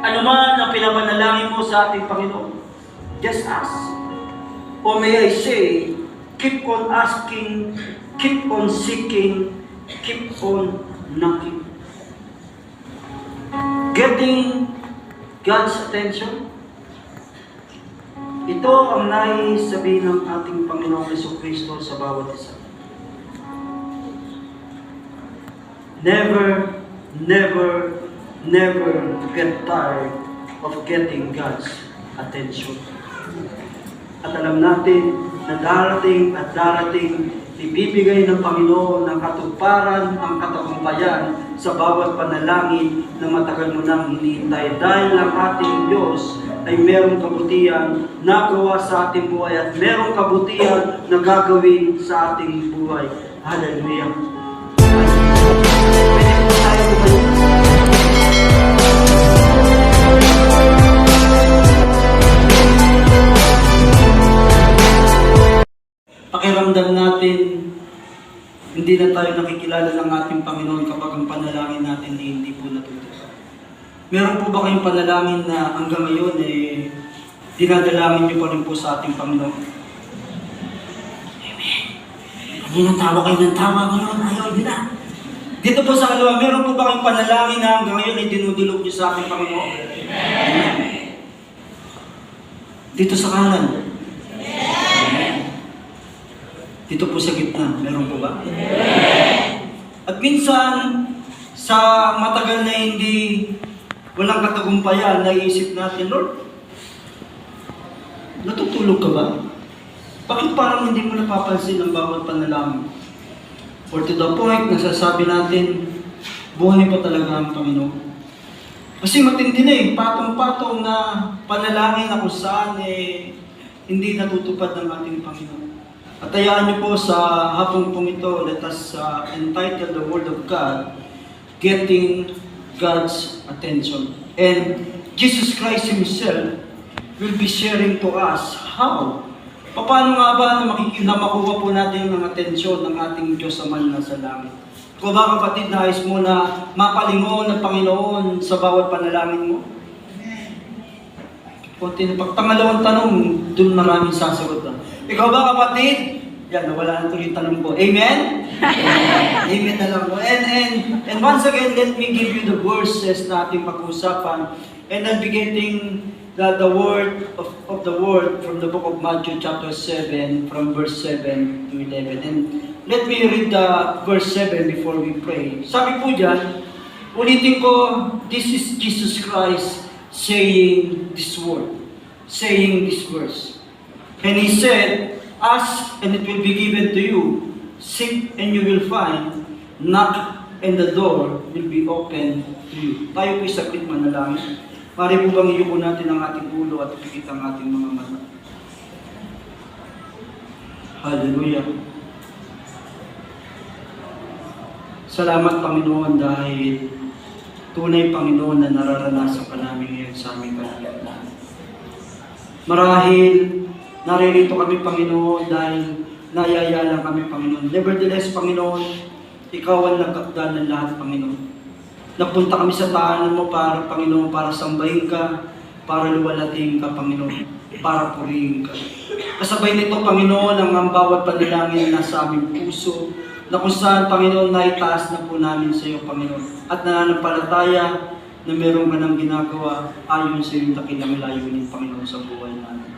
Ano man ang pinapanalangin mo sa ating Panginoon, just ask. Or may I say, keep on asking, keep on seeking, keep on knocking. Getting God's attention. Ito ang nais sabihin ng ating Panginoong Jesucristo sa bawat isa. Never, never, never get tired of getting God's attention. At alam natin na darating at darating, ibibigay ng Panginoon ng katuparan, ang katagumpayan sa bawat panalangin na matagal mo nang hinihintay. Dahil ang ating Diyos ay merong kabutihan na gawa sa ating buhay at merong kabutihan na gagawin sa ating buhay. Hallelujah! Pwede po tayo tumayo. Pakiramdam natin, hindi na tayo nakikilala ng ating Panginoon kapag ang panalangin natin ay hindi po natutupad. Meron po ba kayong panalangin na hanggang ngayon dinadalangin niyo pa rin po sa ating Panginoon? Amen. Kanina tawa kayo ng tawa, ngayon ayaw niyo na. Dito po sa kalawa, meron po ba kayong panalangin na hanggang ngayon ay dinudulog niyo sa ating Panginoon? Amen. Dito sa kanan. Dito po sa gitna, meron po ba? At minsan, sa matagal na hindi walang katagumpayan, naiisip natin, Lord, natutulog ka ba? Bakit parang hindi mo napapansin ang bawat panalangin? Or to the point, nasasabi natin, buhay pa talaga ang Panginoon. Kasi matindi na patong-patong na panalangin na kung saan hindi natutupad ng ating Panginoon. At hayaan niyo po sa hapong pong ito, let us entitle the Word of God, Getting God's Attention. And Jesus Christ Himself will be sharing to us how. Paano nga ba na makuha po natin ang atensyon ng ating Diyos Ama na sa langit? Kung ba kapatid, nais mo na mapalingon ng Panginoon sa bawat panalangin mo? Pagpangalawang tanong, doon maraming sasagot na. Ikaw ba kapatid? Yan, nawala na tuloy yung tanong ko. Amen? Amen na lang po. And once again, let me give you the verses na ating pag-usapan. And I'll be getting the word of the word from the book of Matthew chapter 7, from verse 7 to 11. And let me read the verse 7 before we pray. Sabi po dyan, ulitin ko, this is Jesus Christ saying this word, saying this verse. And He said, ask and it will be given to you. Seek and you will find. Knock and the door will be open to you. Tayo po'y saglit manalangin. Mari po bang iyuko natin ang ating ulo at ipikit ang ating mga mata. Hallelujah. Salamat Panginoon dahil tunay Panginoon na nararanasan ka namin ngayon sa aming kalagayan. Marahil naririto kami Panginoon dahil nayaya lang kami Panginoon. Nevertheless Panginoon, Ikaw ang nagkakda ng lahat Panginoon. Napunta kami sa tahanan mo para Panginoon, para sambahin ka, para luwalating ka Panginoon, para purihin ka. Kasabay nito Panginoon ang bawat panalangin na sa aming puso, na kung saan, Panginoon, naitaas na po namin sa iyo, Panginoon. At nananampalataya na meron ka ng ginagawa ayon sa iyong dakilang layunin, Panginoon, sa buhay namin.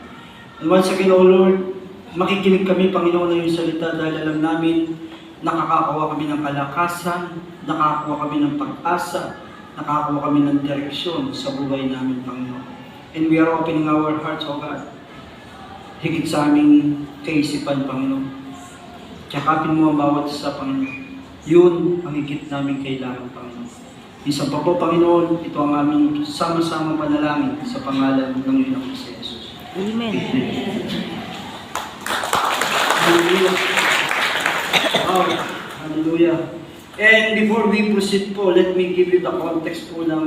And once again, O Lord, makikinig kami, Panginoon, ng iyong salita dahil alam namin nakakakuha kami ng kalakasan, nakakakuha kami ng pag-asa, nakakakuha kami ng direksyon sa buhay namin, Panginoon. And we are opening our hearts, O God, higit sa aming kaisipan, Panginoon. Tsakapin mo ang bawat isa, Panginoon. Yun ang higit namin kailangan, Panginoon. Isang pa po, Panginoon, ito ang aming sama-sama panalangin sa pangalan ng Ginoo si Jesus. Amen. Hallelujah. Wow. Hallelujah. And before we proceed po, let me give you the context po ng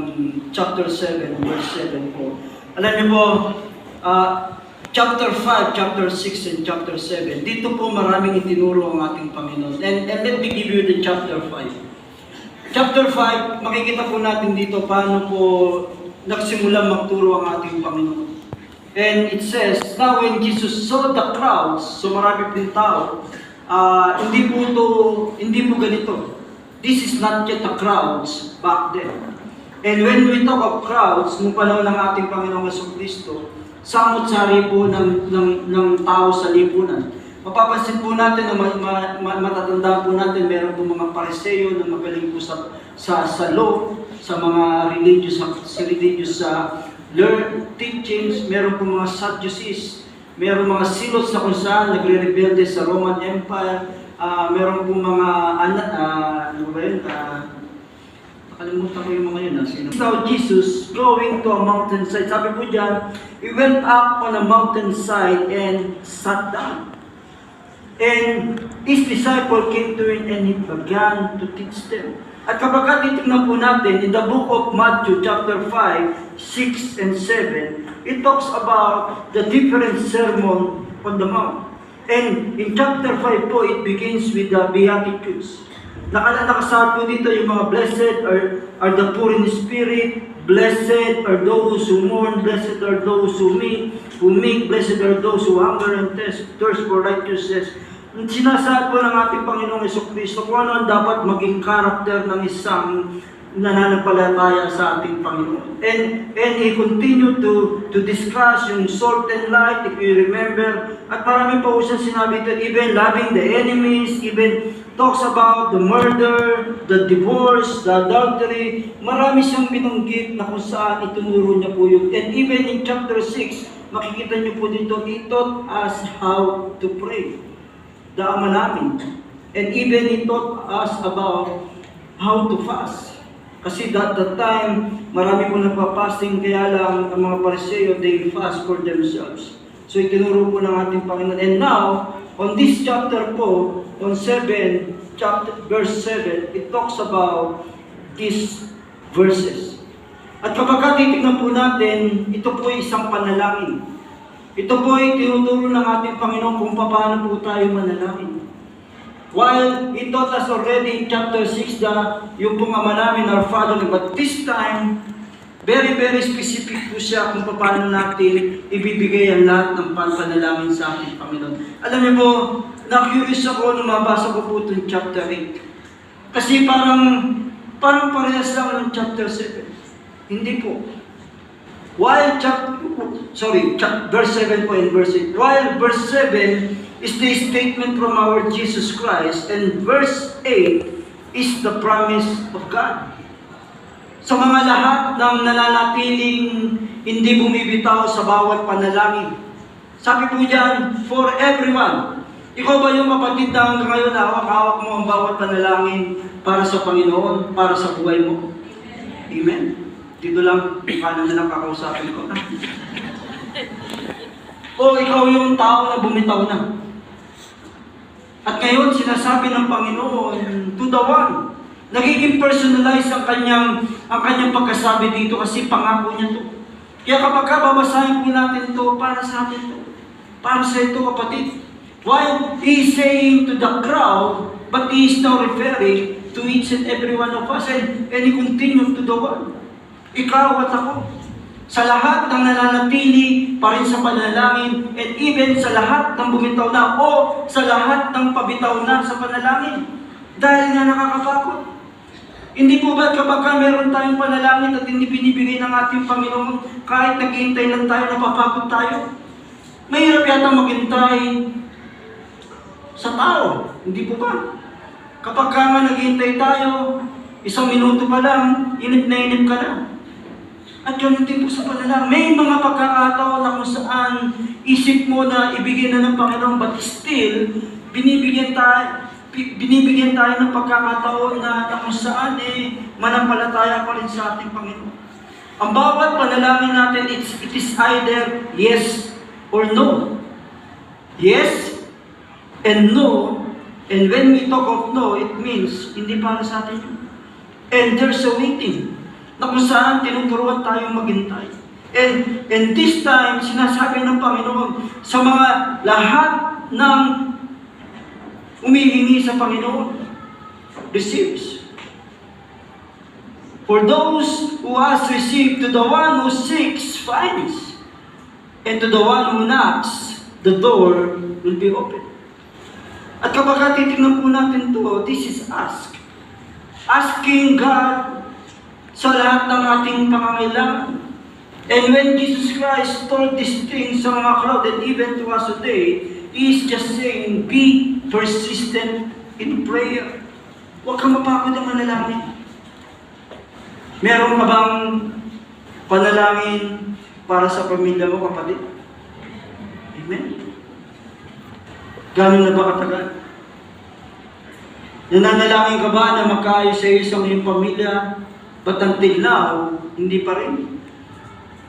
chapter 7, verse 7 po. Alam niyo po, chapter 5, chapter 6, and chapter 7. Dito po maraming itinuro ang ating Panginoon. And let me give you the chapter 5. Chapter 5, makikita po natin dito paano po nagsimula magturo ang ating Panginoon. And it says, now when Jesus saw the crowds, so marami pong tao, hindi po ganito. This is not yet the crowds back then. And when we talk of crowds, nung panahon ng ating Panginoong Jesucristo, samot-sari po ng tao sa lipunan. Mapapansin po natin na matatanda po natin, meron po mga Pariseo na magaling po sa law, sa mga religious teachings, meron po mga Sadducees, meron mga Zealots na kung saan nagre-rebelde sa Roman Empire, meron po mga nakalimutan ko yung mga yun. Now Jesus going to a mountainside, sabi po dyan, he went up on a mountainside and sat down. And his disciple came to him and he began to teach them. At kapag titignan po natin, in the book of Matthew chapter 5, 6 and 7, it talks about the different sermon on the mount. And in chapter 5 po, it begins with the Beatitudes. Nakasaad po dito yung mga blessed are the poor in spirit, blessed are those who mourn, blessed are those who meek, blessed are those who hunger and thirst for righteousness. Sinasaad po ng ating Panginoong Jesucristo kung ano ang dapat maging karakter ng isang nananampalataya sa ating Panginoon. And he continued to discuss yung salt and light, if you remember. At marami pa po siya sinabi ito, even loving the enemies, even talks about the murder, the divorce, the adultery. Marami siyang binanggit na kung saan itunuro niya po yun. And even in chapter 6, makikita niyo po dito, he taught us how to pray. The Ama namin. And even he taught us about how to fast. Kasi that time, marami po nagpa-fasting, kaya lang ang mga Pariseo, they fast for themselves. So itinuro po ng ating Panginoon. And now, on this chapter po, on verse 7, it talks about these verses. At kapag titignan po natin, ito po ay isang panalangin. Ito po ay tinuturo ng ating Panginoon kung paano po tayo manalangin. While He taught us already in chapter 6 yung pong Ama namin, our Father, but this time, very, very specific po siya kung paano natin ibibigay ang lahat ng panalangin sa ating Panginoon. Alam niyo po, na-curious ako nung mabasa ko po itong chapter 8. Kasi parang parehas lang ng chapter 7. Hindi po. While verse 7 po and verse 8. While verse 7 is the statement from our Jesus Christ, and verse 8 is the promise of God. Sa mga lahat ng nananatiling hindi bumibitaw sa bawat panalangin. Sabi po diyan, for everyone. Ikaw ba yung kapatid na hanggang ngayon hawak-hawak mo ang bawat panalangin para sa Panginoon, para sa buhay mo? Amen? Dito lang, paano na lang kakausapin ko. O ikaw yung tao na bumitaw na. At ngayon, sinasabi ng Panginoon to the one. Nagiging personalized ang kanyang pagkasabi dito kasi pangako niya to. Kaya kapag babasahin po natin to, para sa atin to. Para sa ito, kapatid. While He is saying to the crowd, but He is now referring to each and every one of us. And He continued to the one. Ikaw at ako. Sa lahat ng nananatili pa rin sa panalangin, and even sa lahat ng bumitaw na, o sa lahat ng pabitaw na sa panalangin. Dahil nga nakakapagod. Hindi po ba kapag meron tayong panalangin at hindi binibigay ng ating Panginoon, kahit naghihintay lang tayo, napapagod tayo? Mahirap yata maghintay sa tao. Hindi po ba? Kapag nga naghihintay tayo, 1 minuto pa lang, inip na inip ka na. At yun din po sa panalangin. May mga pagkakataon na kung saan isip mo na ibigay na ng Panginoon, but still, binibigyan tayo ng pagkakataon na kung saan manampalataya pa rin sa ating Panginoon. Ang bawat panalangin natin, it is either yes or no. Yes and no. And when we talk of no, it means hindi para sa atin yun. And there's a waiting na kung saan tinuturuan tayong maghintay. And this time, sinasabi ng Panginoon sa mga lahat ng umihingi sa Panginoon, receives. For those who has received, to the one who seeks finds, and to the one who knocks, the door will be open. At kapag titignan po natin to, this is ask. Asking God sa lahat ng ating pangangailangan. And when Jesus Christ told these things sa mga crowd, and even to us today, He is just saying, be persistent in prayer. Huwag kang mapagod ang manalangin. Meron ka bang panalangin para sa pamilya mo, kapatid? Amen? Gano'n na ba katagal? Nananalangin ka ba na magkaayos sa iyo sa iyong pamilya? But until now, hindi pa rin.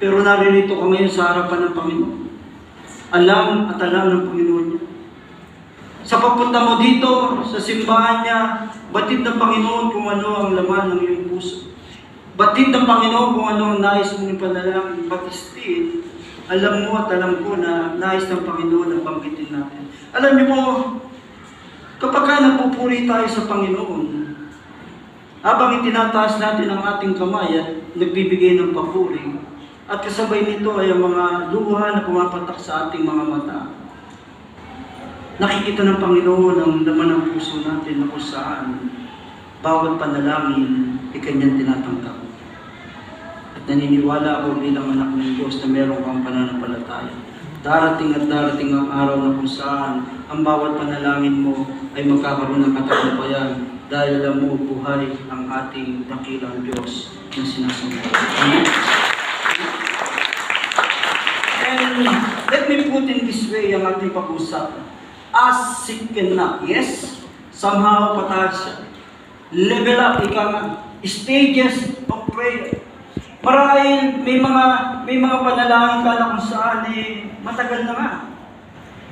Pero naririto ka ngayon sa harapan ng Panginoon. Alam at alam ng Panginoon niya. Sa pagpunta mo dito, sa simbahan niya, batid ng Panginoon kung ano ang laman ng iyong puso. Batid ng Panginoon kung ano ang nais mong ipanalangin. But still, alam mo at alam ko na nais ng Panginoon na banggitin natin. Alam niyo mo, kapag ka nagpupuri tayo sa Panginoon, habang itinataas natin ang ating kamay at nagbibigay ng papuri, at kasabay nito ay ang mga luha na pumapatak sa ating mga mata, nakikita ng Panginoon ang laman ng puso natin na kung saan bawat panalangin ay kanyang tinatanggap. At naniniwala ako bilang anak ng Diyos na meron kang pananampalataya. Darating at darating ang araw na kung saan ang bawat panalangin mo ay magkakaroon ng katagumpayan dahil alam mo buhay ang ating dakilang Diyos na sinasamba. Amen? And let me put in this way ang ating pag-usapan. Ask, seek, and knock. Yes, somehow pataas siya. Level up, ika nga. Stages of prayer. Marahil may mga panalangin ka na kung saan matagal na nga.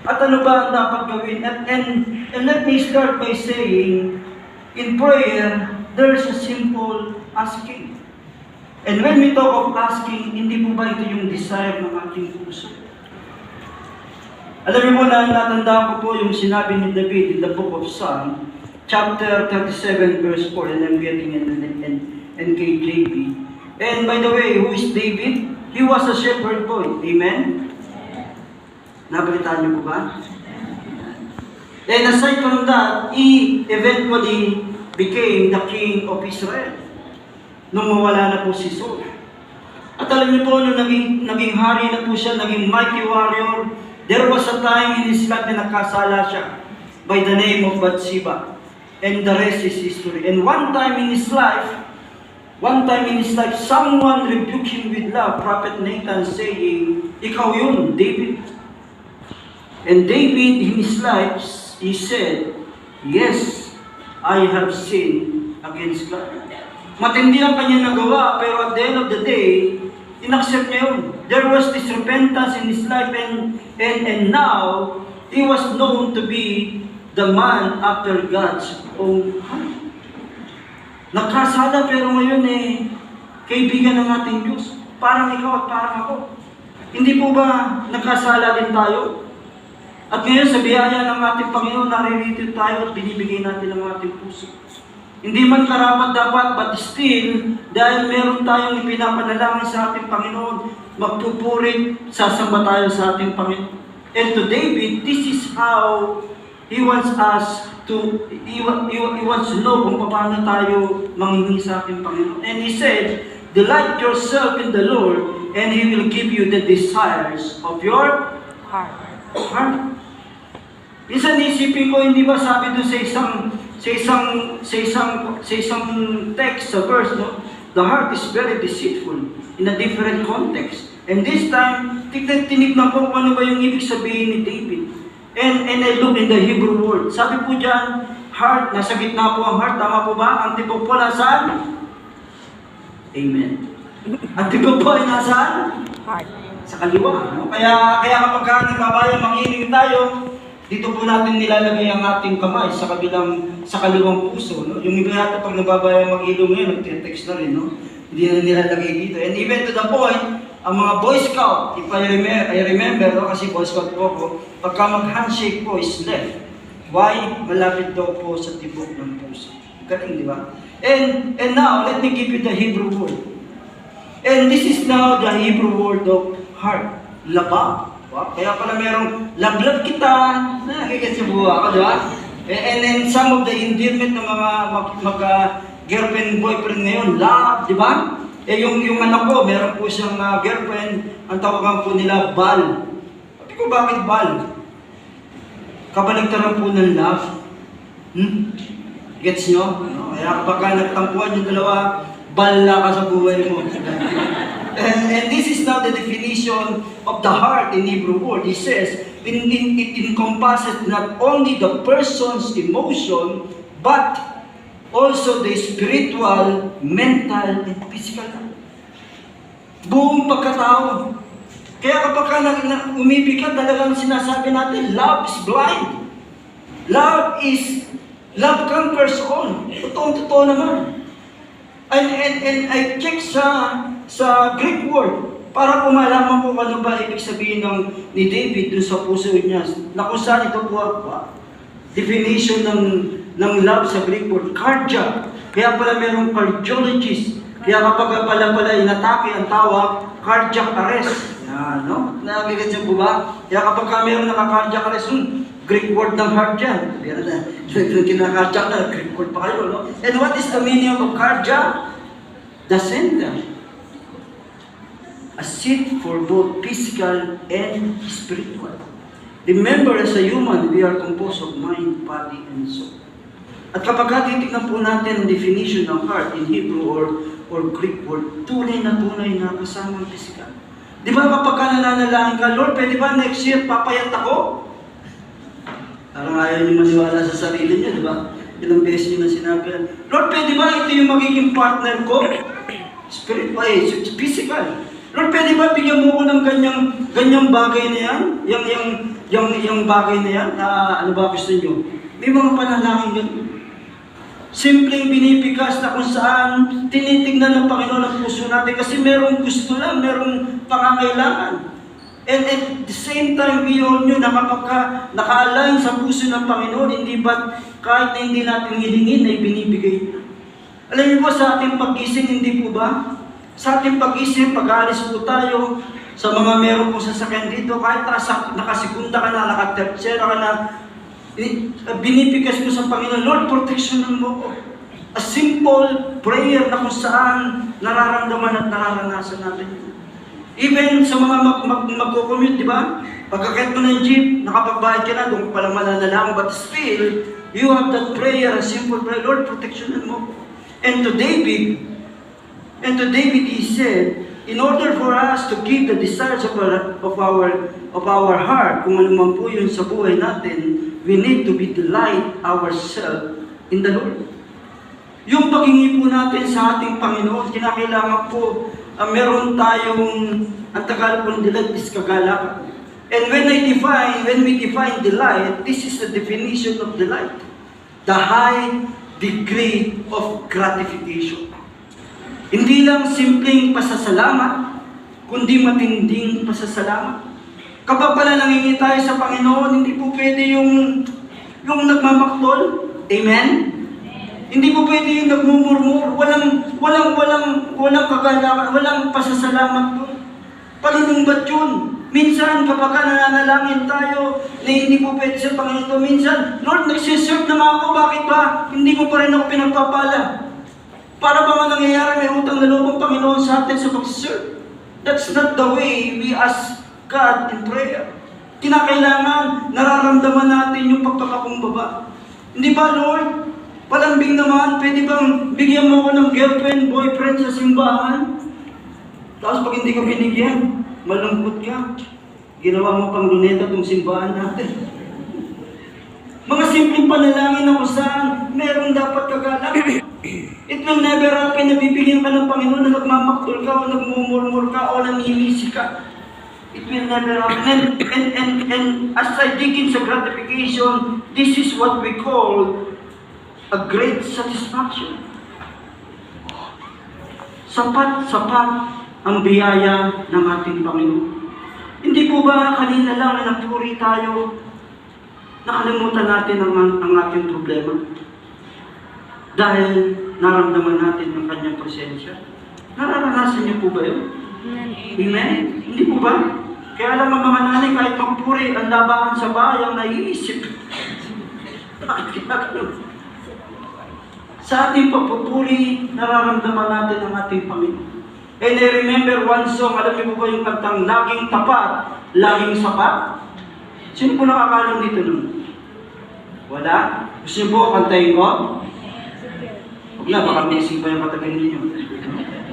At ano ba ang dapat gawin? And let me start by saying, in prayer, there's a simple asking. And when we talk of asking, hindi po ba ito yung desire ng ating puso? Alam mo na, natandaan ko po yung sinabi ni David in the book of Psalm, chapter 37, verse 4, and I'm getting in NKJV. And by the way, who is David? He was a shepherd boy. Amen? Nabalitaan niyo po ba? And aside from that, he eventually became the king of Israel. Nung mawala na po si Saul. At alam niyo po, nung naging hari na po siya, naging mighty warrior, there was a time in his life na nakasala siya by the name of Bathsheba. And the rest is history. And one time in his life, someone rebuked him with love, Prophet Nathan saying, ikaw yun, David. And David in his life, he said, yes, I have sinned against God. Matindi ang kanya nagawa, pero at the end of the day, inaccept niya yun. There was this repentance in his life, and now, he was known to be the man after God's own heart. Nakasala, pero ngayon kaibigan ng ating Diyos. Parang ikaw at parang ako. Hindi po ba nakasala din tayo? At ngayon, sa biyaya ng ating Panginoon, naririto tayo at binibigay natin ang ating puso. Hindi man karapat dapat, but still, dahil meron tayong ipinapanalangin sa ating Panginoon, magpupurit, sasamba tayo sa ating Panginoon. And to David, this is how he wants us to, he wants to know kung paano tayo manghingi sa ating Panginoon. And he said, delight yourself in the Lord, and He will give you the desires of your heart. Minsan isipin ko, hindi ba sabi doon sa isang text, sa verse, no? The heart is very deceitful in a different context. And this time, tinignan ko kung ano ba yung ibig sabihin ni David. And I look in the Hebrew word. Sabi po dyan, heart, nasa gitna po ang heart. Tama po ba? Ang tibok po nasaan? Amen. Ang tibok po ay nasaan? Heart. Sa kaliwa. No? Kaya kapag nagbabayang makinig tayo, dito po natin nilalagay ang ating kamay sa kaliwang puso. No? Yung iba yata pag nababayang mag-ilong ngayon, nag-text na rin. No? Hindi na nilalagay dito. And even to the point, ang mga Boy Scout, if I remember, no? Kasi Boy Scout po ako, pagka mag-handshake po is left. Why? Malapit daw po sa tibok ng puso. Galing, di ba? And now, let me give you the Hebrew word. And this is now the Hebrew word of heart. Laba. Wow. Kaya pala merong lablab kita. Nakikita sa buha ka, di ba? And some of the endearment ng mga girlfriend, boyfriend ngayon, love, di ba? Yung anak ko, meron po siyang girlfriend, ang tawagan po nila, Bal. Sabi ko, bakit Bal? Kabaligtaran po ng love. Gets nyo? Kaya kapag nagtampuan yung dalawa, bala ka sa buhay mo. and this is now the definition of the heart in Hebrew word. It says, it encompasses not only the person's emotion, but also the spiritual, mental, and physical. Buong pagkatao. Kaya kapag umibig ka, talagang sinasabi natin, love is blind. Love conquers all. Totoo naman. And I check sa Greek word para kung malaman ko ano ba ibig sabihin ni David dun sa puso niya. Na kung saan ito po definition ng love sa Greek word, cardia. Kaya pala merong cardiologist. Kaya kapag pala inatake ang tawag, cardiac arrest. Yan, no? Nakikita niyo po ba? Kaya kapag meron naka-cardiac arrest, Greek word ng heart dyan. Kinakardiac na, Greek word pa kayo, no? And what is the meaning of cardia? The center. A seat for both physical and spiritual. Remember, as a human, we are composed of mind, body, and soul. At kapag titignan po natin ang definition ng heart in Hebrew or Greek word, tunay na kasama ang physical. Di ba kapag nananalangin ka, Lord, pwede ba next year papayat ako? Parang ayaw niyo maniwala sa sarili niya, di ba? Ilang beses niyo na sinabi, Lord, pwede ba ito yung magiging partner ko? Physical. Lord, pwede ba bigyan mo ko ng ganyang bagay na yan? Yung bagay na yan? Ano ba gusto niyo? May mga panalangin ganun. Simpleng binibigas na kung saan tinitignan ng Panginoon ang puso natin kasi merong gusto lang, merong pangangailangan. And at the same time, we all knew na kapag naka-align sa puso ng Panginoon, hindi ba kahit na hindi natin hilingin ay binibigay niya. Alam niyo po sa ating pag-gising, hindi po ba? Sa ating pag-gising, pag-aalis po tayo, sa mga meron pong sasakyan dito, kahit nakasekunda ka na, nakatertsera ka na, binibigas mo sa Panginoon, Lord, proteksyonan mo ko. A simple prayer na kung saan nararamdaman at nararanasan natin. Even sa mga magko-commute, di ba? Pagkakit mo ng jeep, nakapagbayad ka na, doon ka palang mananalangin, but still, you have that prayer, a simple prayer, Lord, proteksyonan mo ko. And to David, he said, in order for us to keep the desires of our heart, kung ano man po yun sa buhay natin, we need to be delight ourselves in the Lord. Yung paghingi po natin sa ating Panginoon, kinakailangan po, meron tayong, ang Tagalog po ng delight is kagalakan. And when we define delight, this is the definition of delight. The high degree of gratification. Hindi lang simpleng pasasalamat, kundi matinding pasasalamat. Kapag pala nangingi tayo sa Panginoon, hindi po pwede yung nagmamaktol. Amen? Hindi po pwede yung nagmumurmur. Walang kagalakan, walang pasasalamat doon. Palulungbat yun. Minsan, kapag nananalangin tayo, na hindi po pwede sa Panginoon, minsan, Lord, nagsiserve na nga ako, bakit ba? Hindi mo pa rin ako pinagpapala. Para ba nga nangyayari, may utang na loob ang Panginoon sa atin sa pag-serve? That's not the way we ask God in prayer. Kinakailangan, nararamdaman natin yung pagpapakumbaba. Hindi ba, Lord? Palambing naman, pwede bang bigyan mo ako ng girlfriend, boyfriend sa simbahan? Tapos pag hindi ka binigyan, malungkot ka. Ginawa mo pang luneta itong simbahan natin. Mga simpleng panalangin na kung saan meron dapat kagalang. It will never happen na bibigyan ka ng Panginoon na nagmamaktol ka o nagmumurmur ka o namimisi ka. It will never happen. And as I dig in sa gratification, this is what we call a great satisfaction. Sapat ang biyaya ng ating Panginoon. Hindi po ba kanina lang na nagpuri tayo, nakalimutan natin ang ating problema? dahil naramdaman natin yung kanyang presensya. Nararanasan niyo po ba yun? Amen? Hindi po ba? Kaya alam ang mga nanay, kahit magpuri, ang labahan sa bayang naiisip. Bakit ginagawa? Sa ating pagpupuri, nararamdaman natin ang ating Panginoon. And I remember one song, alam niyo po ba yung kantang laging tapat, laging sapat? Sino po nakakalam dito nun? Wala? Gusto niyo po kantahin ko? Huwag na, baka missing pa yung katagal ninyo.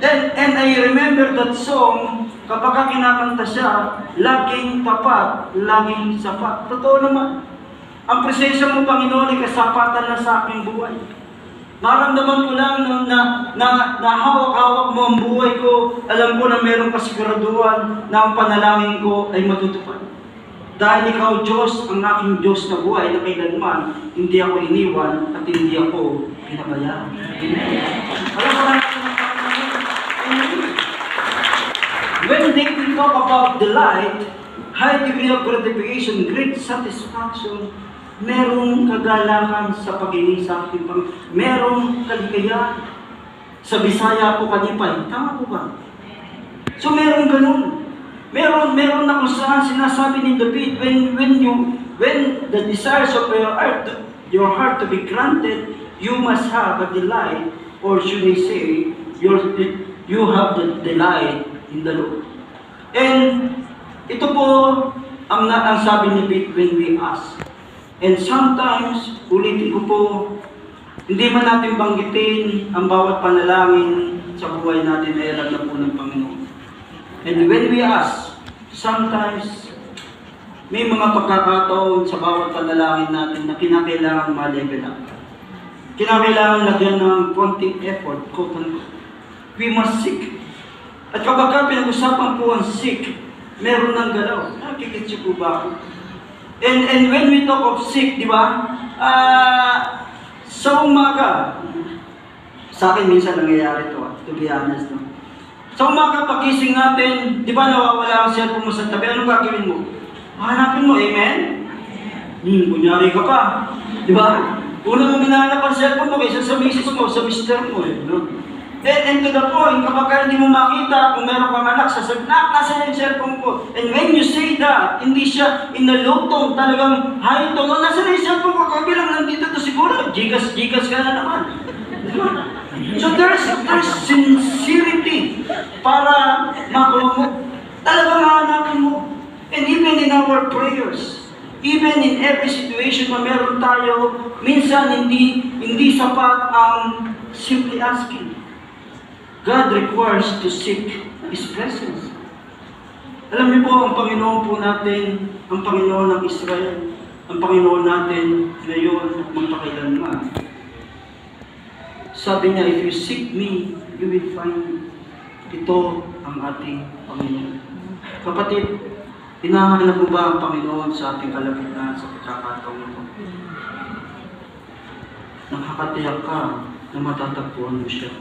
And I remember that song, kapag kinakanta siya, laging tapat, laging sapat. Totoo naman. Ang presensya mo, Panginoon, ay kasapatan na sa aking buhay. Maramdaman ko lang na hawak-hawak mo ang buhay ko. Alam ko na mayroong kasiguraduhan na ang panalangin ko ay matutupad. Dahil ikaw, Diyos, ang aking Diyos na buhay na kailanman, hindi ako iniwan at hindi ako pinabayaan. Alam ko lang when David talk about delight, high degree of gratification, great satisfaction, merong kagalakan sa pag-ibig sa ating Panginoon. Merong kaligayahan. Sa Bisaya po kanipay. Tama po ba? So merong ganun. Meron na kung saan sinasabi ni David, when the desires of your heart to be granted, you must have a delight, or should I say, you have the delight in the Lord. And ito po ang sabi ni David when we ask. And sometimes, ulitin ko po, hindi man natin banggitin ang bawat panalangin sa buhay natin ay alam na po ng Panginoon. And when we ask, sometimes, may mga pagkakataon sa bawat panalangin natin na kinakailangan ma-level up. Kinakailangan lagyan ng konting effort, quote-unquote. We must seek. At kapag pinag-usapan po ang seek, meron ng galaw. Nakikitsi po ba ako? And when we talk of sick, di ba? Sa umaga, sa akin minsan nangyayari ito, to be honest. No? Sa umaga, pagising natin, di ba nawawala ang cellphone mo sa tabi, anong gagawin mo? Hanapin mo, amen? Kunyari ka pa. Di ba? Una mo minahanap ang cellphone mo kaysa sa misis mo, sa mister mo. No? And to the point, kapag hindi mo makita kung meron kang anak, sasabihin, nasa yung cellphone ko. And when you say that, hindi siya in a low tone, talagang high tone, nasa yung cellphone ko, kabilang nandito to siguro, gigas ka na naman. So there's sincerity para makuha mo. Talagang hahanapin mo. And even in our prayers, even in every situation na meron tayo, minsan hindi sapat ang simply asking. God requires to seek His presence. Alam niyo po, ang Panginoon po natin, ang Panginoon ng Israel, ang Panginoon natin ngayon at magpakailanman. Sabi niya, if you seek me, you will find me. Ito ang ating Panginoon. Kapatid, hinahanap mo ba ang Panginoon sa ating kalagitnaan sa pagkakataon ito? Nakakatiyak ka na matatagpuan mo siya.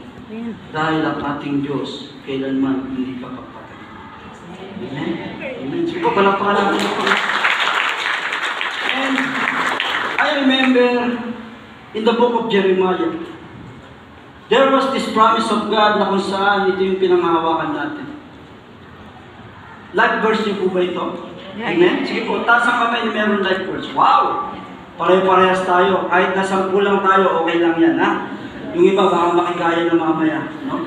Dahil ang ating Diyos, kailanman hindi ka papatay. Amen? Amen. So, palakpakan natin ito. And I remember in the book of Jeremiah, there was this promise of God na kung saan ito yung pinanghahawakan natin. Life verse niyo po ba ito? Amen? Sige po, taas ang kamay na meron life verse. Wow! Pare-parehas tayo. Kahit nasa kulang tayo, okay lang yan, ha? Yung iba baka makikaya na mamaya. No?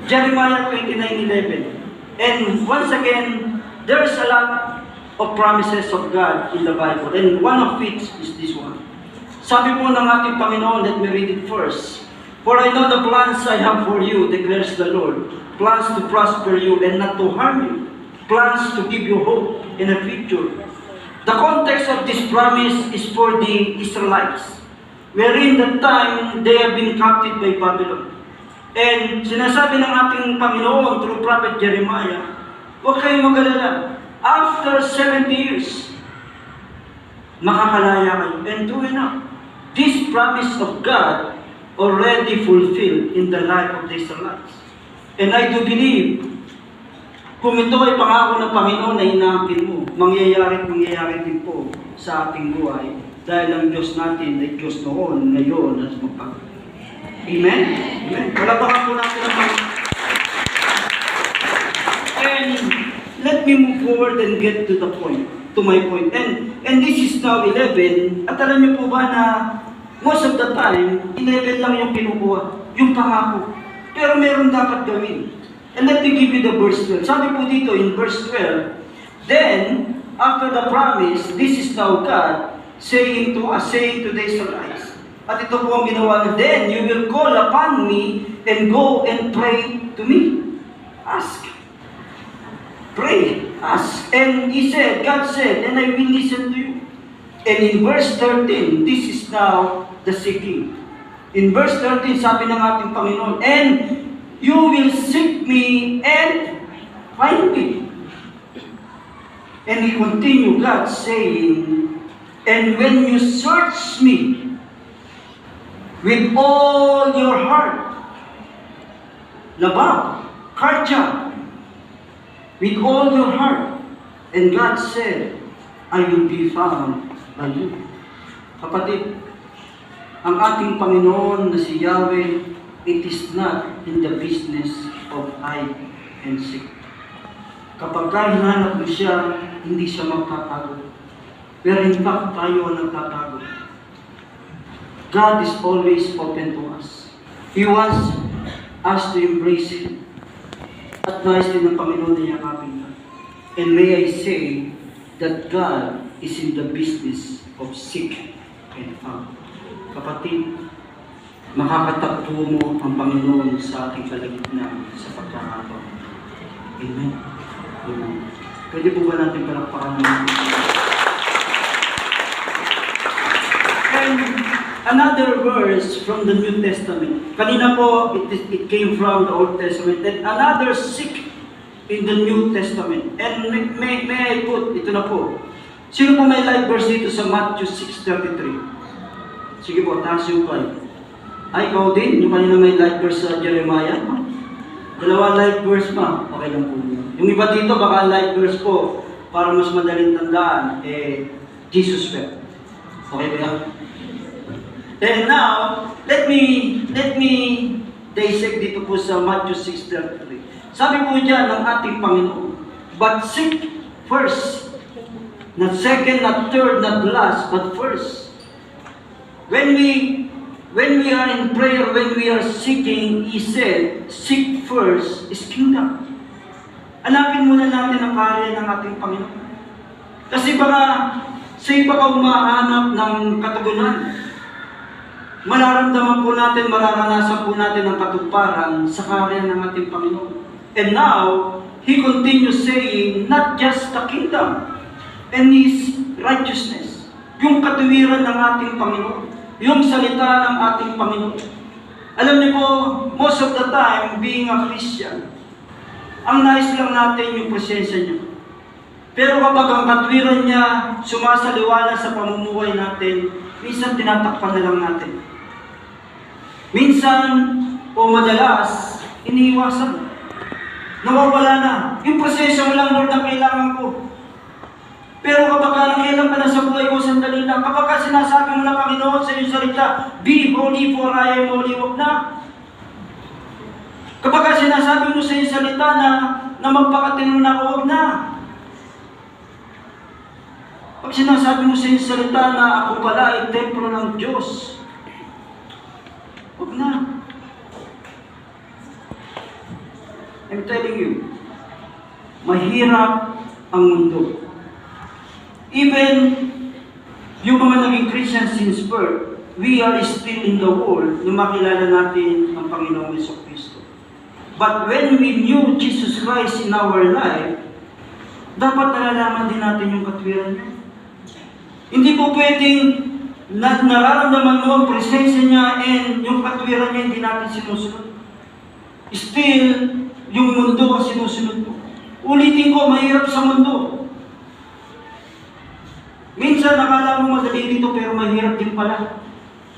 Jeremiah 29:11. And once again, there's a lot of promises of God in the Bible. And one of it is this one. Sabi po ng ating Panginoon, let me read it first. For I know the plans I have for you, declares the Lord. Plans to prosper you and not to harm you. Plans to give you hope in a future. The context of this promise is for the Israelites, wherein that time they have been captive by Babylon. And sinasabi ng ating Panginoon through Prophet Jeremiah, huwag kayong mag-alala. After 70 years, makakalaya kayo. And true enough, this promise of God already fulfilled in the life of the Israelites. And I do believe, kung ito ay pangako ng Panginoon na inaangkin mo, mangyayari din po sa ating buhay. Dahil ang Diyos natin ay Diyos noon, ngayon, at magpapalagay. Amen? Amen. Palapakan po natin ang Panginoon. And let me move forward and get to the point, to my point. And this is now 11. At alam niyo po ba na most of the time, 11 lang yung kinukuha, yung pangako. Pero meron dapat gawin. And let me give you the verse 12. Sabi po dito in verse 12, then, after the promise, this is now God saying to us, saying to the Israelites. At ito po ang ginawa niya, then you will call upon me and go and pray to me. Ask. Pray. Ask. And he said, God said, and I will listen to you. And in verse 13, this is now the seeking. In verse 13, sabi ng ating Panginoon, and you will seek me and find me. And he continued, God saying, and when you search me with all your heart, labab, karja, with all your heart, and God said, I will be found by you. Kapatid, ang ating Panginoon na si Yahweh, it is not in the business of hide and seek. Kapag hinanap mo siya, hindi siya magtatago. Pero in fact, tayo ang nagtatago. God is always open to us. He wants us to embrace Him. At nais din ng Panginoon na yakapin ka. And may I say that God is in the business of seek and found. Kapatid, makakatagpo mo ang Panginoon sa ating kalagitnaan sa pagkakataon. Amen. Amen. Pwede po ba natin palakpakan naman? And another verse from the New Testament. Kanina po, it came from the Old Testament. And another seek in the New Testament. And may I put, ito na po. Sino po may live verse dito sa Matthew 6:33? Sige po, taas yung file. Ay, ikaw din. Yung kanina may live verse sa Jeremiah. Dalawa live verse pa. Okay lang po. Yung iba dito, baka live verse po. Para mas madaling tandaan, Jesus wept. Okay ba yan? And now, let me dissect dito po sa Matthew 6:33. Sabi po dyan ng ating Panginoon, but seek first, not second, not third, not last, but first. When we are in prayer, when we are seeking, He said, seek first is kingdom. Hanapin muna natin ang karya ng ating Panginoon. Kasi baka sa iba ka umahanap ng katugunan. Mararamdaman po natin, mararanasan po natin ang katuparan sa karya ng ating Panginoon. And now, He continues saying, not just the kingdom and His righteousness. Yung katuwiran ng ating Panginoon. Yung salita ng ating Panginoon. Alam niyo po, most of the time, being a Christian, ang nais lang natin yung presensya niya. Pero kapag ang katwiran niya sumasaliwala sa pamumuhay natin, minsan tinatakpan na lang natin. Minsan, o madalas, iniiwasan. Nawawala na. Yung presensya mo lang, Lord, na kailangan ko. Pero kapag nakialam ka na sa buhay ko, sandali lang. Kapag sinasabi mo na, Panginoon, sa iyong salita, be holy for I am holy, wag na. Kapag sinasabi mo sa iyong salita na magpakatino na ako, wag na. Pag sinasabi mo sa iyong salita na ako pala ay templo ng Diyos, wag na. I'm telling you, mahirap ang mundo. Even yung mga naging Christian since birth, we are still in the world nung makilala natin ang Panginoong Jesucristo. But when we knew Jesus Christ in our life, dapat nalalaman din natin yung katwiran niya. Hindi po pwedeng nararamdaman mo ang presensya niya and yung katwiran niya hindi natin sinusunod. Still, yung mundo ang sinusunod mo. Ulitin ko, mahirap sa mundo. Minsan nakala mo madali dito pero mahirap din pala.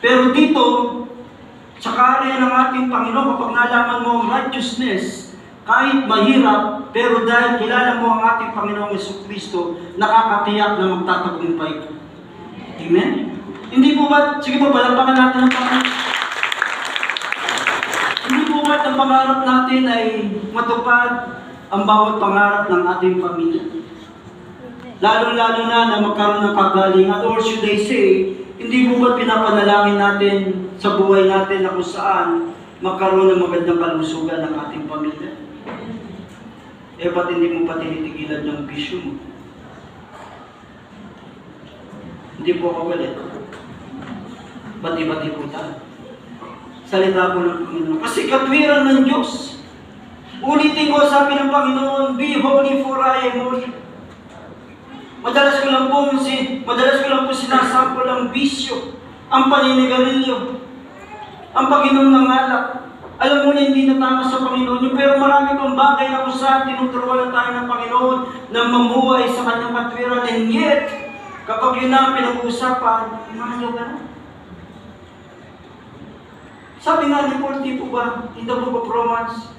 Pero dito, sa karya ng ating Panginoon, kapag nalaman mo ang righteousness, kahit mahirap, pero dahil kilala mo ang ating Panginoong Jesucristo, nakakatiyak na magtatagumpay ka. Amen? Hindi po ba? Sige po, palapakan natin ang Panginoon. ang pangarap natin ay matupad ang bawat pangarap ng ating pamilya. Lalo-lalo na magkaroon ng kagalingan, or should I say, hindi mo ba pinapanalangin natin sa buhay natin na kung saan magkaroon ng magandang kalusugan ng ating pamilya? Eh, ba't hindi mo pa tinitigilan yung bisyo mo? Hindi po ako galit. Bati-bati po tayo. Salita po ng Panginoon. Kasi katwiran ng Diyos. Ulitin ko, sabi ng Panginoon, be holy for I am holy. Madalas ko lang po sinasample ang bisyo, ang paninigarilyo, ang pag-inom ng alak. Alam mo na hindi na tama sa Panginoon yun, pero marami pang bagay na kung saan tinuturuan tayo ng Panginoon na mamuhay sa kanyang katwiran. And yet, kapag yun na ang pinag-uusapan, umahayaw ka na. Sabi nga ni Paul, di po ba, in the book of Romans,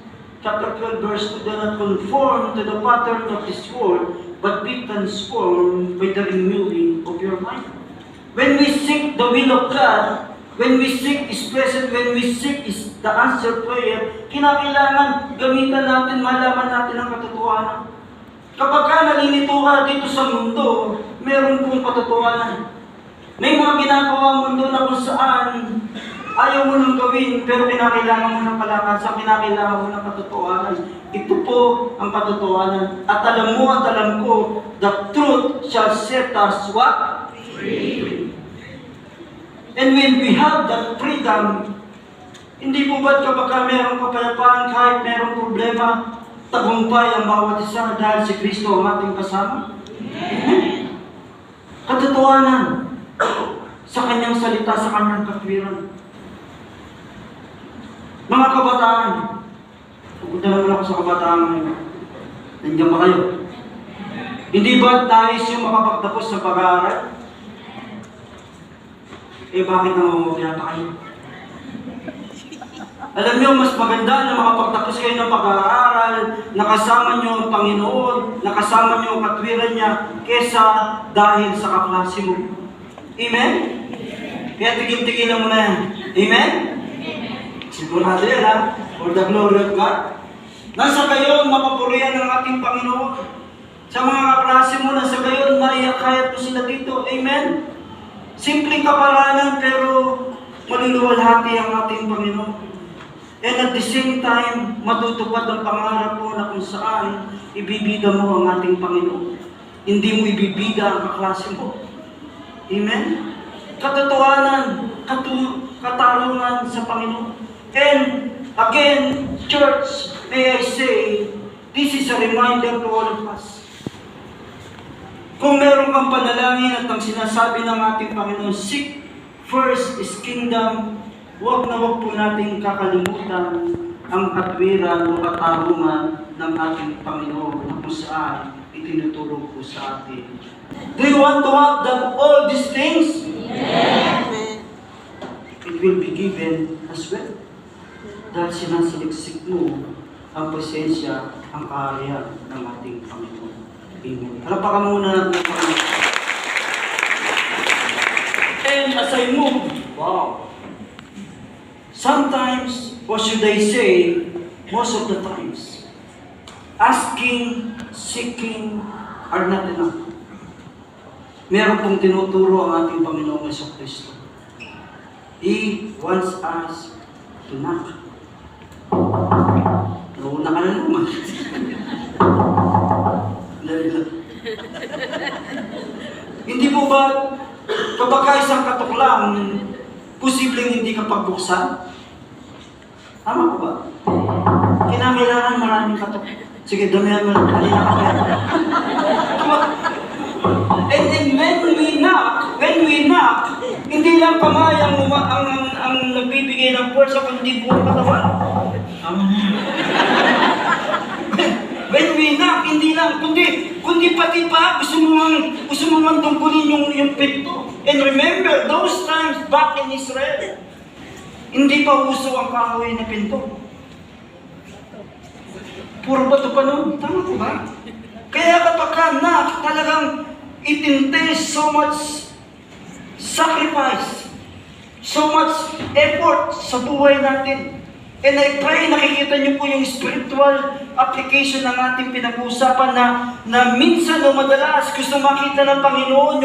chapter 12, verse 2, do not conform to the pattern of this world, but be transformed by the renewing of your mind. When we seek the will of God, when we seek His presence, when we seek the answered prayer, kinakailangan gamitan natin, malaman natin ang katotohanan. Kapag ka nalilito ka dito sa mundo, meron pong katotohanan. May mga ginagawa mundo na kung saan ayaw mo nang gawin, pero kinakailangan mo ng palakasan, kinakailangan mo ng katotohanan. Ito po ang katotohanan. At alam mo at alam ko, the truth shall set us what? Free. And when we have that freedom, hindi po ba't kapag merong kapayapaan, kahit merong problema, tagumpay ang bawat isa dahil si Kristo ang ating kasama? Amen. Katotohanan sa kanyang salita, sa kanyang katwiran. Mga kabataan, pupunta naman ako sa kabataan ngayon. Nandiyan ba kayo? Hindi ba nais yung makapagtapos sa pag-aaral? Eh bakit namumugya pa kayo? Alam niyo, mas maganda na makapagtapos kayo ng pag-aaral, nakasama niyo ang Panginoon, nakasama niyo ang katwiran niya, kesa dahil sa kaklase mo. Amen? Kaya tigil-tigilan mo na yan. Amen? Sigurado yan, ha? For the glory of God. Nasa gayon, mapapurihan ng ating Panginoon. Sa mga kaklase mo, nasa gayon, maiyakayat mo sila dito. Amen? Simpleng kaparanan, pero maluluwalhati ang ating Panginoon. And at the same time, matutupad ang pangarap mo na kung saan ibibida mo ang ating Panginoon. Hindi mo ibibida ang kaklase mo. Amen? Katotohanan, katarungan sa Panginoon. And again, church, may I say, this is a reminder to all of us. Kung meron kang panalangin at ang sinasabi ng ating Panginoon, seek first His kingdom, huwag na huwag po nating kakalimutan ang katwiran o katarungan ng ating Panginoon na kung saan itinuturo po sa atin. Do you want to have all these things? Yes. It will be given as well. Dahil sinasaliksik mo ang presensya, ang kaharian ng ating Panginoon. Amen. Halapakan muna natin ang Panginoon. And as I move, wow. Sometimes, what should I say, most of the times, asking, seeking are not enough. Meron pong tinuturo ang ating Panginoong Jesucristo. He wants us to knock. Nauna ka na naman. Hindi po ba, kapag ka isang katok lang, posibleng hindi ka pagbuksan? Tama po ba? Kinakailangan maraming katok. Sige, damihan mo lang. Halina ka kaya. And then when we knock, hindi lang kamay ang nagbibigay ng pwersa, kundi buong katawan. When we knock, hindi lang, kundi pati pa, gusto mo mang tungkulin yung pinto. And remember, those times back in Israel, hindi pa uso ang kahoy na pinto. Puro bato pa noon. Tama ko ba? Kaya kapag ka knock, talagang it entails so much sacrifice, so much effort sa buhay natin. And I pray, nakikita niyo po yung spiritual application ng ating pinag-uusapan na minsan o madalas gusto makita ng Panginoon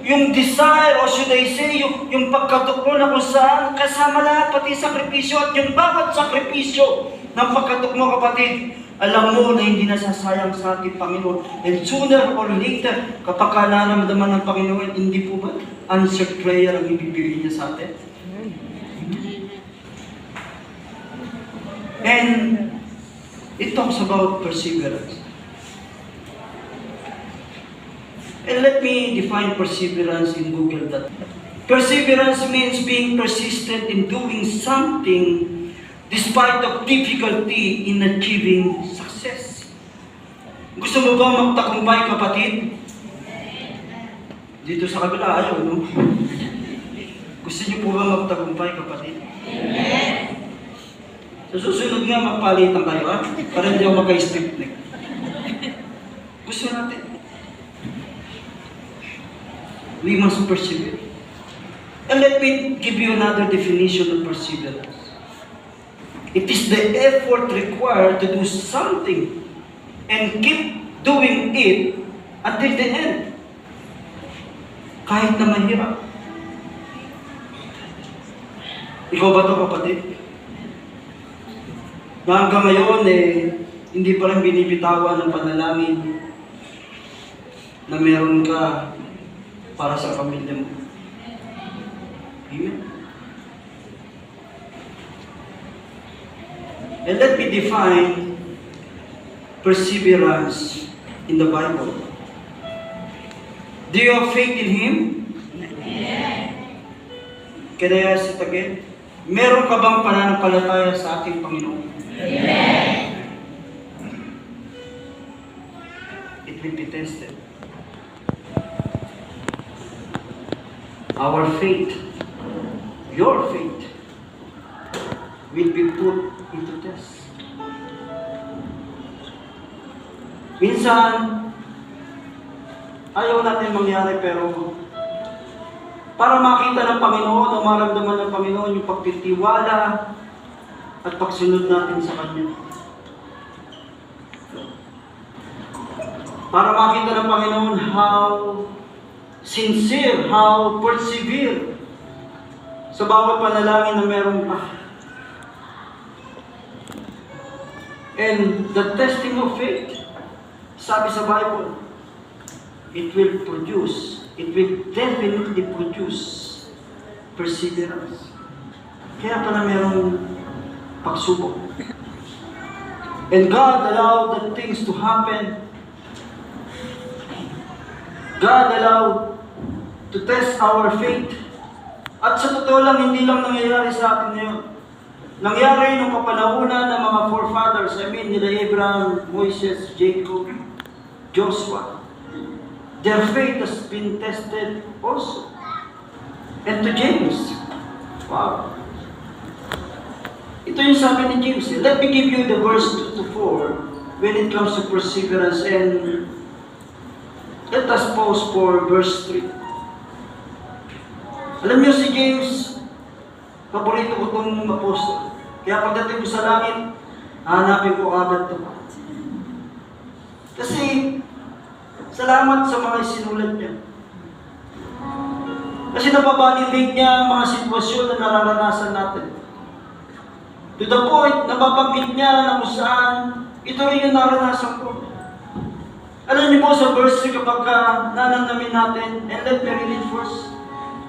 yung desire, or should I say, yung pagkatukmo na kung saan kasama lahat, pati sakripisyo, at yung bawat sakripisyo ng pagkatukmo, kapatid, alam mo na hindi nasasayang sa ating Panginoon. And sooner or later, kapag nararamdaman ng Panginoon, hindi po ba answered prayer ang ibibigay niya sa atin? And it talks about perseverance. And let me define perseverance in Google. Perseverance means being persistent in doing something despite of difficulty in achieving success. Gusto mo ba magtagumpay, kapatid? Dito sa kabila, ayaw, no? Gusto niyo po ba magtagumpay, kapatid? Sa susunod nga, magpalitan kayo, ha? Para hindi ako magka-stiff neck. Gusto natin. We must persevere. And let me give you another definition of perseverance. It is the effort required to do something and keep doing it until the end. Kahit na mahirap. Ikaw ba ito, kapatid? Na hanggang ngayon, hindi pa rin binibitawan ng panalangin na meron ka para sa pamilya mo. Amen? And let me define perseverance in the Bible. Do you have faith in Him? Can I ask it again? Meron ka bang pananampalataya sa ating Panginoon? Amen. It will be tested. Our faith, your faith, will be put into test. Minsan, ayaw natin mangyari, pero para makita ng Panginoon o maramdaman ng Panginoon yung pagtitiwala at pagsunod natin sa Kanya. Para makita ng Panginoon how sincere, how persevere sa bawat panalangin na meron ka. And the testing of faith, sabi sa Bible, it will definitely produce perseverance. Kaya pala merong pagsubok. And God allowed the things to happen. God allowed to test our faith. At sa totoo lang, hindi lang nangyayari sa atin ngayon. Nangyari nung kapanahunan ng mga forefathers, nila Abraham, Moses, Jacob, Joshua. Their faith has been tested also. And to James, wow. Ito yung sabi ni James. Let me give you the verse 2 to 4 when it comes to perseverance, and let us pause for verse 3. Alam niyo si James, paborito ko itong apostol. Kaya pagdating ko sa langit, hanapin ko agad ito. Kasi, salamat sa mga isinulat niya. Kasi nababalidate niya ang mga sitwasyon na nararanasan natin. To the point, nababanggit niya na kung saan, ito rin yung naranasan ko. Alam niyo po sa verse 3 kapag nananamin natin, and let me read it first.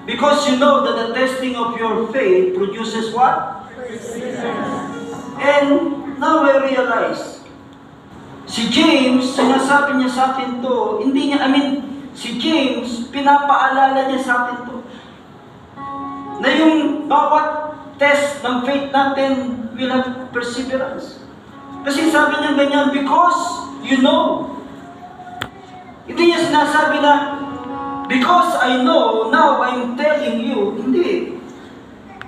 Because you know that the testing of your faith produces what? And now I realize, si James, sinasabi niya sa atin to, si James, pinapaalala niya sa atin to, na yung bawat test ng faith natin will have perseverance. Kasi sabi niya ganyan, because you know. Hindi niya sinasabi na, because I know, now I'm telling you. Hindi.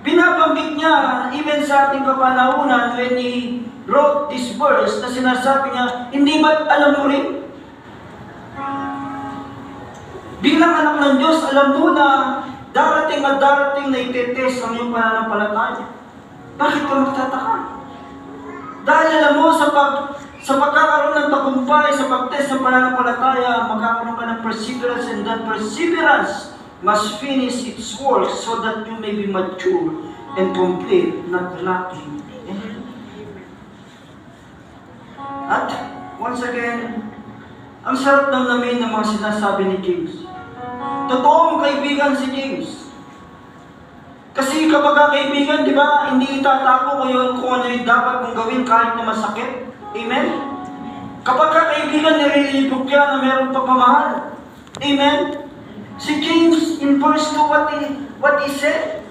Binabanggit niya, even sa ating kapanahunan, when he wrote this verse, na sinasabi niya, hindi ba alam mo rin? Bilang anak ng Diyos, alam mo na darating at darating na itetest ang iyong pananampalataya. Bakit ka magtataka? Dahil alam mo, sa pagkakaroon ng tagumpay, sa pag-test ng pananampalataya, magkakaroon ka ng perseverance, and that perseverance must finish its work so that you may be mature and complete, not lacking anything. At once again, ang sarap ng namin ng mga sinasabi ni James. Totoong kaibigan si James. Kasi kapag kaibigan, di ba, hindi itatago ko kung ano yung dapat mong gawin kahit na masakit. Amen? Kapag kaibigan, nililibog ka na mayroong pagmamahal. Amen? Si James, in verse 2, what he said,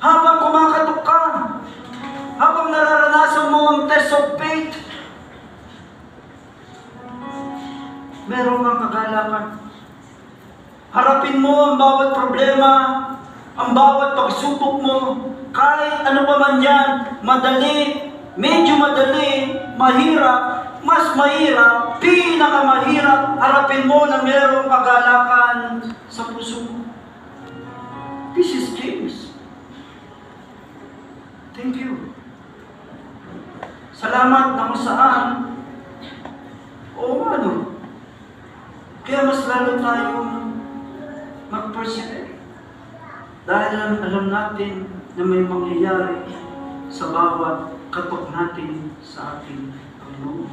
habang kumakatok ka, habang nararanasan mo ang test of faith, meron kang kagalakan. Harapin mo ang bawat problema, ang bawat pagsubok mo, kahit ano pa man yan, madali, medyo madali, mahirap, mas mahirap, pinakamahirap, harapin mo na merong kagalakan sa puso mo. This is James. Thank you. Salamat na kung saan. Oo, ano? Kaya mas lalo tayong mag-persevere. Dahil alam natin na may mangyayari sa bawat katok natin sa ating Panginoon.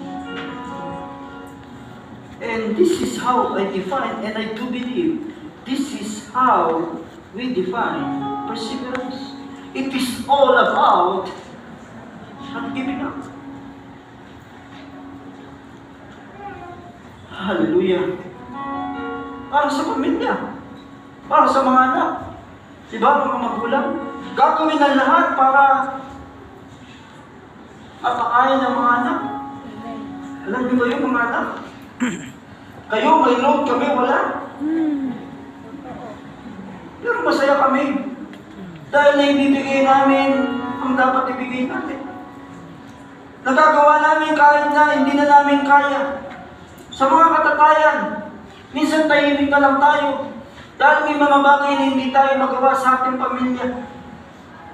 And this is how I define, and I do believe, this is how we define perseverance. It is all about not giving up. Hallelujah. Para sa pamilya, para sa mga anak, diba, mga magulang, gagawin ang lahat para mapakain ng mga anak. Alam niyo ba yung mga anak? Kayo, may load kami, wala. Pero masaya kami. Dahil naibibigay namin ang dapat ibigay natin. Nagagawa namin kahit na hindi na namin kaya. Sa mga katatayan, minsan tahimik na lang tayo. Dahil may mga bagay na hindi tayo magawa sa ating pamilya.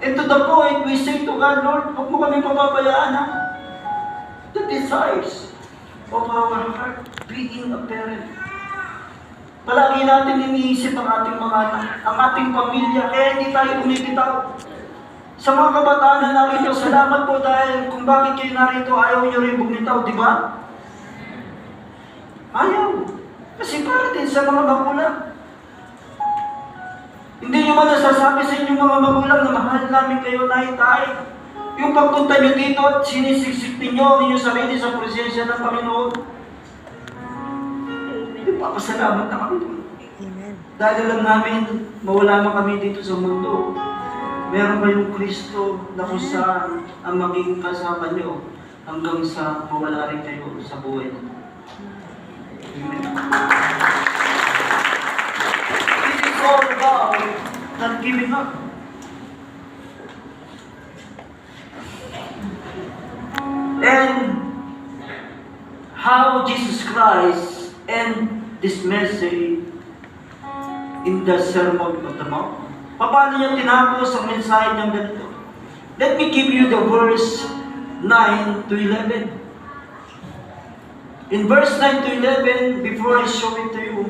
And to the point, we say to God, Lord, huwag mo kami pababayaan, ha? The desires of our heart, being a parent. Palagi natin iniisip ang ating mga anak, ang ating pamilya, kaya hindi tayo bumibitaw. Sa mga kabataan na narito, salamat po dahil kung bakit kayo narito, ayaw nyo rin bumitaw, di ba? Ayaw. Kasi para din sa mga magulang. Hindi nyo ba nasasabi sa inyong mga magulang na mahal namin kayo, tay? Yung pagpunta nyo dito at sinisiksik ninyo ang inyong sarili sa presensya ng Panginoon. Papasalamat na kami doon. Amen. Dahil alam namin, mawala man kami dito sa mundo, meron kayong Kristo na kung saan ang magiging kasama nyo hanggang sa mawala rin kayo sa buhay. Amen. This is all about not giving up. And how Jesus Christ and this message in the Sermon on the Mount. Paano niya tinapos ang mensahe niyang ganito? Let me give you the verse 9 to 11. In verse 9 to 11, before I show it to you,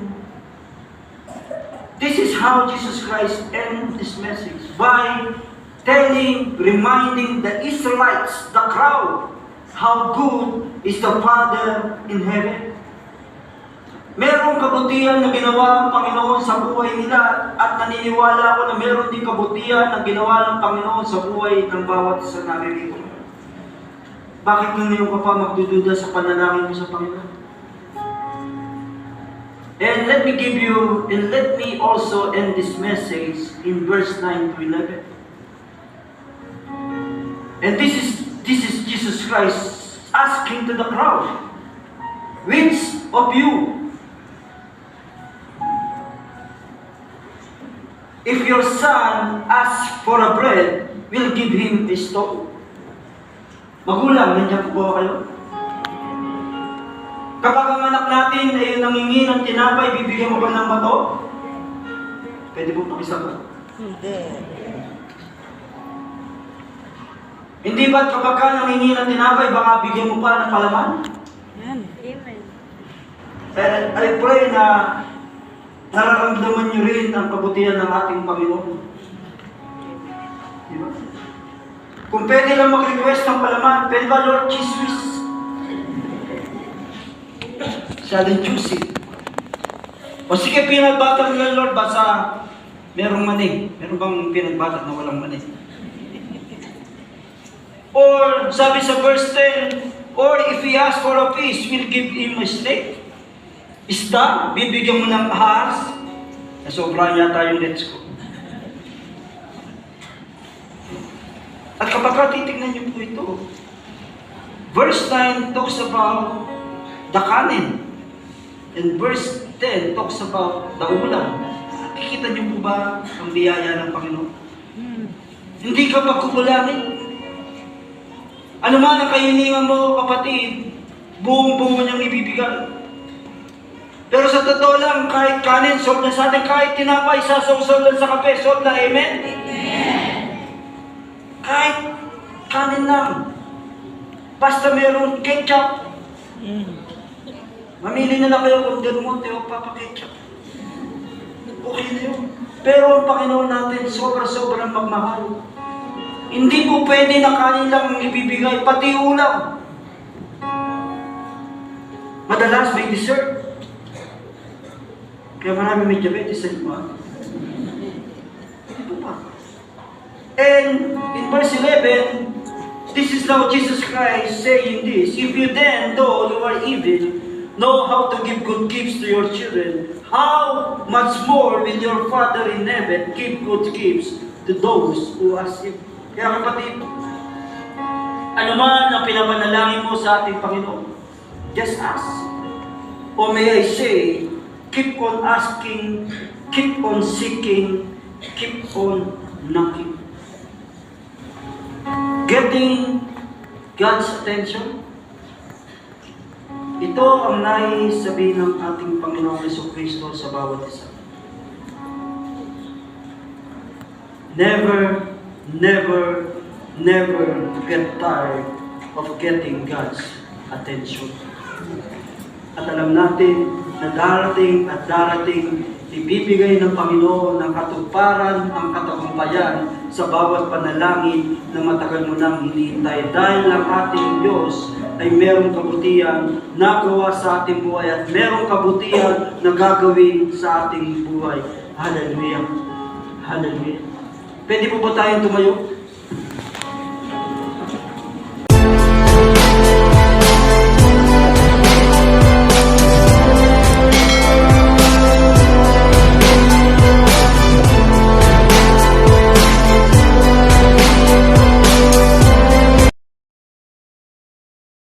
this is how Jesus Christ ended this message by reminding the Israelites, the crowd, how good is the Father in heaven. Merong kabutihan na ginawa ng Panginoon sa buhay nila at naniniwala ako na meron din kabutihan na ginawa ng Panginoon sa buhay ng bawat isa naririto. Bakit ngayon ka pa magdududa sa panalangin mo sa Panginoon? And let me also end this message in verse 9 to 11. And this is Jesus Christ asking to the crowd, which of you, if your son asks for a bread, will give him a stone? Magulang, nandiyan po kayo? Kapag ang anak natin ay nangingi ng tinapay, bibigyan mo ba ng bato? Pwede po pakisagot. Hindi. Hindi ba't kapag ka nangingi ng tinapay, baka bigyan mo pa ng palaman? Amen. I pray na nararamdaman niyo rin ang kabutihan ng ating Panginoon. Diba? Kung pwede lang mag-request ng palaman, pwede ba, Lord, cheese whiz? Masyadong juicy. O sige, peanut butter lang, Lord, basta merong mani. Meron bang peanut butter na walang mani? Or, sabi sa verse 10, or if he asks for a fish, we'll give him a snake. Isda, bibigyan mo ng ahas. Nasobra yata yung let's go. At kapag titignan niyo po ito, verse 9 talks about the kanin. And verse 10 talks about the ulam. Nakikita niyo po ba ang biyaya ng Panginoon? Hindi ka pagkukulangin. Ano man ang kahilingan mo, kapatid, buong-buo niyang ibibigay. Pero sa totoo lang, kahit kanin, solve na sa atin, kahit tinapay, sasaw-saw lang sa kape, solve na, amen? Amen. Kahit kanin lang, basta meron ketchup, mamili na lang kayo kung Del Monte o Papa Ketchup. Okay na yun. Pero ang Panginoon natin, sobra-sobrang magmahal. Hindi po pwede na kanin lang ibibigay, pati ulam. Madalas may dessert. Kaya marami may diabetes sa iba. Hindi po pa. And in verse 11, this is now Jesus Christ saying this, if you then, though you are evil, know how to give good gifts to your children, how much more will your Father in heaven give good gifts to those who ask Him? Kaya kapatid, ano man ang pinapanalangin mo sa ating Panginoon, just ask. O may I say, keep on asking, keep on seeking, keep on knocking. Getting God's attention. Ito ang nais sabihin ng ating Panginoong Jesucristo sa bawat isa. Never get tired of getting God's attention. At alam natin na darating at darating, ibibigay ng Panginoon ng katuparan, ang katagumpayan sa bawat panalangin na matagal mo nang hinihintay. Dahil ang ating Diyos ay merong kabutihan na gawa sa ating buhay at merong kabutihan na gagawin sa ating buhay. Hallelujah! Hallelujah! Pwede po ba tayong tumayo?